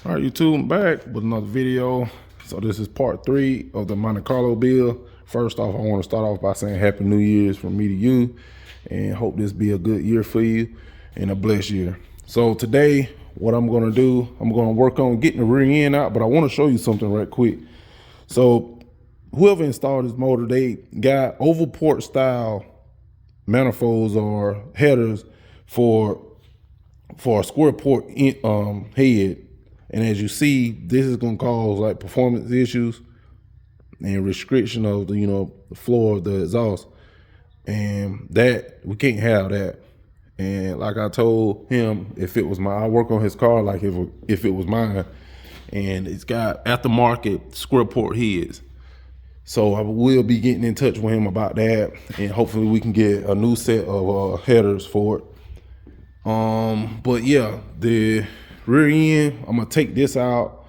All right, YouTube, I'm back with another video. So this is part 3 of the Monte Carlo build. First off, I want to start off by saying Happy New Year's from me to you, and hope this be a good year for you and a blessed year. So today, what I'm going to do, I'm going to work on getting the rear end out, but I want to show you something right quick. So whoever installed this motor, they got oval port style manifolds or headers for a square port head. And as you see, this is going to cause like performance issues and restriction of the the floor of the exhaust, and that we can't have that. And like I told him, if it was I work on his car like if it was mine, and it's got aftermarket square port heads. So I will be getting in touch with him about that, and hopefully we can get a new set of headers for it. But yeah, the rear end, I'm gonna take this out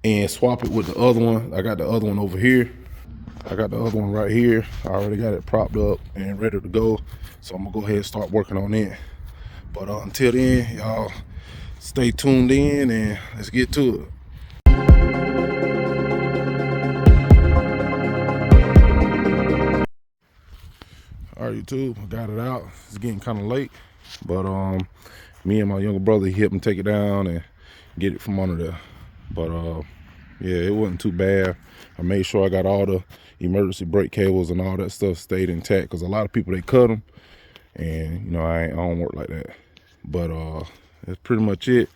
and swap it with the other one. I got the other one over here. I got the other one right here. I already got it propped up and ready to go. So I'm gonna go ahead and start working on it. But until then, y'all stay tuned in and let's get to it. All right, YouTube, I got it out. It's getting kind of late, but me and my younger brother, he helped me take it down and get it from under there. But yeah, it wasn't too bad. I made sure I got all the emergency brake cables and all that stuff stayed intact, because a lot of people, they cut them, and I don't work like that. But that's pretty much it.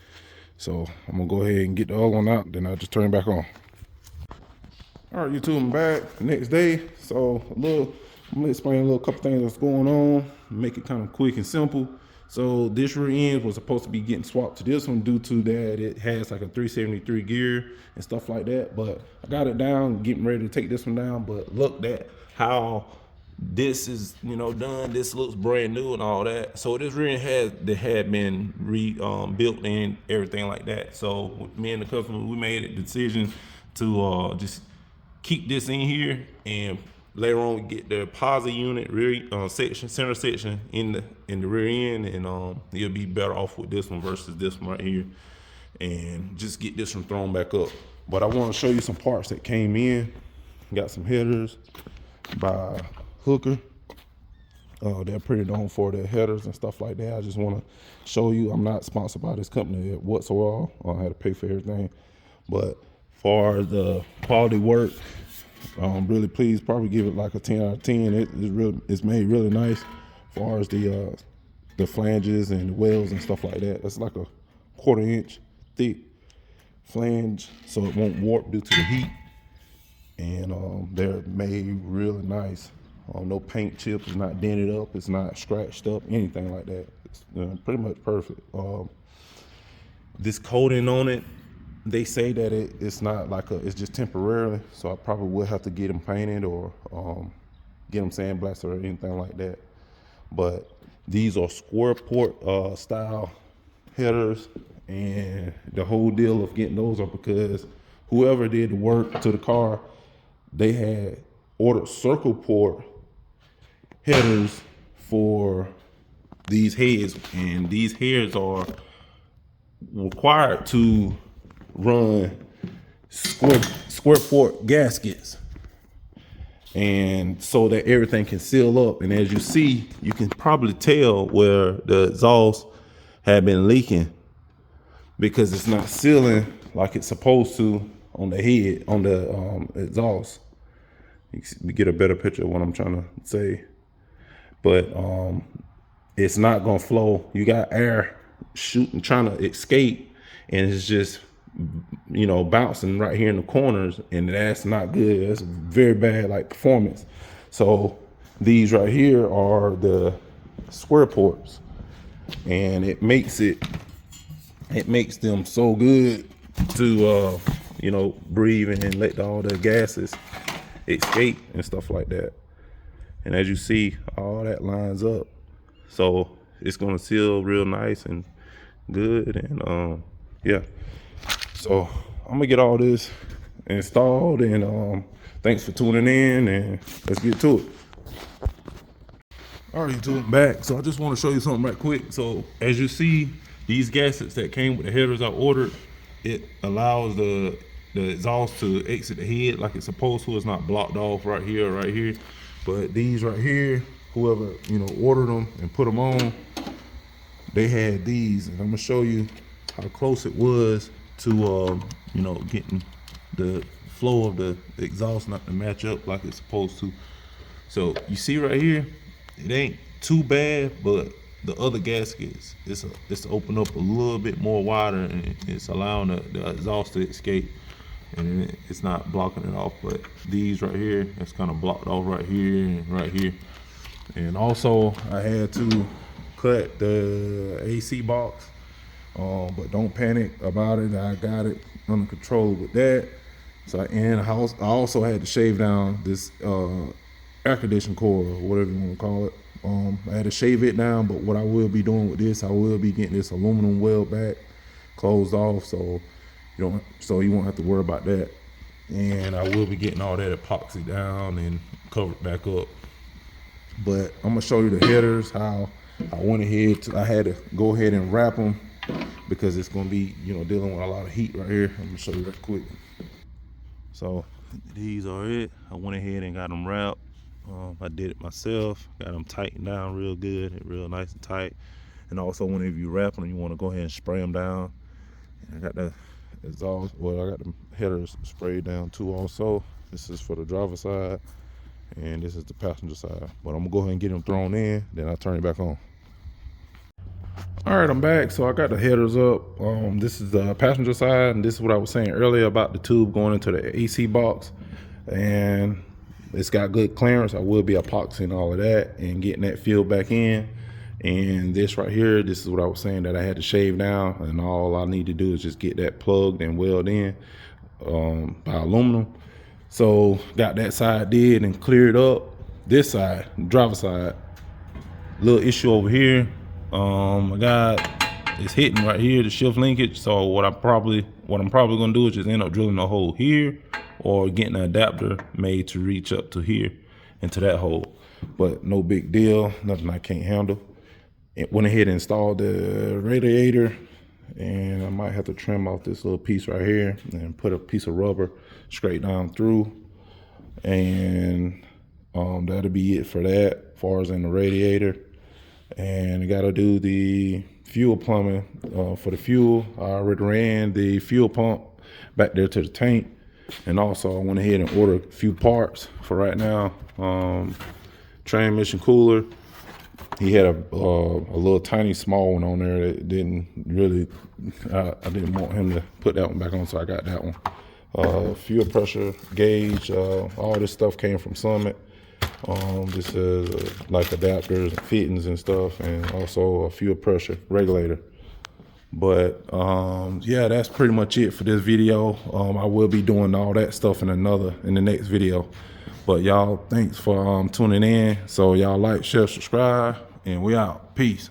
So I'm gonna go ahead and get the other one out, then I'll just turn it back on. All right, YouTube, I'm back the next day. So I'm gonna explain a couple things that's going on, make it kind of quick and simple. So this rear end was supposed to be getting swapped to this one due to that it has like a 373 gear and stuff like that. But I got it down, getting ready to take this one down. But look at how this is done. This looks brand new and all that. So this rear end had been built and everything like that. So me and the customer, we made a decision to just keep this in here, and later on we get the posi unit rear center section in the rear end, and you'll be better off with this one versus this one right here, and just get this one thrown back up. But I want to show you some parts that came in. Got some headers by Hooker. They're pretty known for their headers and stuff like that. I just want to show you, I'm not sponsored by this company whatsoever. I had to pay for everything, but for the quality work, really pleased. Probably give it like a 10 out of 10. It's made really nice as far as the flanges and the wells and stuff like that. It's like a 1/4 inch thick flange, so it won't warp due to the heat. And they're made really nice. No paint chips, it's not dented up, it's not scratched up, anything like that. It's pretty much perfect. This coating on it, they say that it's not like it's just temporarily, so I probably will have to get them painted or get them sandblasted or anything like that. But these are square port style headers, and the whole deal of getting those are because whoever did the work to the car, they had ordered circle port headers for these heads, and these heads are required to run square port gaskets, and so that everything can seal up. And as you see, you can probably tell where the exhaust had been leaking because it's not sealing like it's supposed to on the head, on the exhaust. You get a better picture of what I'm trying to say, but it's not gonna flow. You got air shooting, trying to escape, and it's just bouncing right here in the corners, and that's not good. That's very bad, like, performance. So these right here are the square ports, and it makes them so good to breathe and let all the gases escape and stuff like that. And as you see, all that lines up, so it's gonna seal real nice and good. And yeah, so I'm gonna get all this installed, and thanks for tuning in, and let's get to it. All right, YouTube, back. So I just want to show you something right quick. So as you see, these gaskets that came with the headers I ordered, it allows the exhaust to exit the head like it's supposed to. It's not blocked off right here or right here. But these right here, whoever, you know, ordered them and put them on, they had these, and I'm gonna show you how close it was to you know, getting the flow of the exhaust not to match up like it's supposed to. So you see right here, it ain't too bad, but the other gaskets, it's open up a little bit more wider, and it's allowing the exhaust to escape, and it's not blocking it off. But these right here, it's kind of blocked off right here and right here. And also I had to cut the AC box, but don't panic about it. I got it under control with that. So I also had to shave down this air conditioning cord, or whatever you want to call it. I had to shave it down, but what I will be doing with this, I will be getting this aluminum weld back closed off, so you won't have to worry about that. And I will be getting all that epoxy down and covered back up. But I'm gonna show you the headers, how I went ahead. I had to go ahead and wrap them because it's gonna be, you know, dealing with a lot of heat right here. I'm gonna show you that quick. So these are it. I went ahead and got them wrapped. I did it myself. Got them tightened down real good, real nice and tight. And also, whenever you wrap them, you want to go ahead and spray them down. And I got the exhaust. Well, I got the headers sprayed down too. Also, this is for the driver's side, and this is the passenger side. But I'm gonna go ahead and get them thrown in, then I'll turn it back on. All right, I'm back. So I got the headers up. This is the passenger side, and this is what I was saying earlier about the tube going into the AC box. And it's got good clearance. I will be epoxying all of that and getting that filled back in. And this right here, this is what I was saying that I had to shave down, and all I need to do is just get that plugged and welded in by aluminum. So got that side did and cleared up. This side, driver's side, little issue over here. I got it's hitting right here, the shift linkage. So what I'm probably gonna do is just end up drilling a hole here, or getting an adapter made to reach up to here into that hole. But no big deal, nothing I can't handle. It went ahead and installed the radiator, and I might have to trim off this little piece right here and put a piece of rubber straight down through, and that'll be it for that, as far as in the radiator. And I gotta do the fuel plumbing for the fuel. I already ran the fuel pump back there to the tank, and also I went ahead and ordered a few parts for right now. Transmission cooler, he had a little tiny small one on there that didn't really, I didn't want him to put that one back on, so I got that one. Fuel pressure gauge, all this stuff came from Summit. This is like adapters and fittings and stuff, and also a fuel pressure regulator. But yeah, that's pretty much it for this video. I will be doing all that stuff in the next video. But y'all, thanks for tuning in. So y'all like, share, subscribe, and we out. Peace.